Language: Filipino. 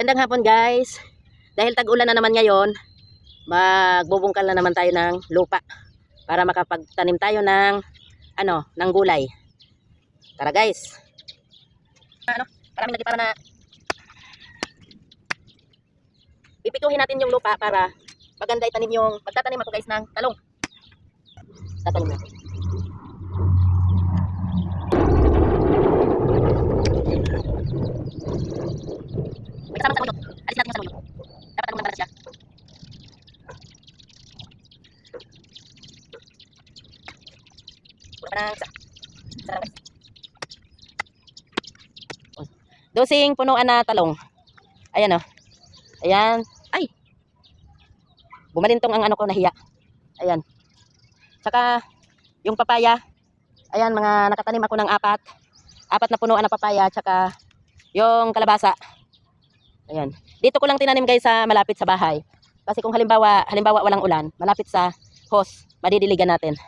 Gandang hapon guys. Dahil tag-ulan na naman ngayon, magbubungkal na naman tayo ng lupa para makapagtanim tayo ng ng gulay. Tara guys. Parang lagi para na pipituhin natin yung lupa para maganda itanim yung magtatanim ako guys ng talong. Tatanim natin. May kasama sa ulo. Alis natin yung sa ulo. Dapat tanong na siya. Wala pa ng isa. Isa lang guys. Dosing punuan na talong. Ayan o. Ayan. Ay! Bumalintong ang ano ko, nahiya. Ayan. Tsaka yung papaya. Ayan, mga nakatanim ako ng apat na punuan na papaya. Tsaka yung kalabasa. Ayan. Dito ko lang tinanim guys sa malapit sa bahay. Kasi kung halimbawa walang ulan, malapit sa hose, madidiligan natin.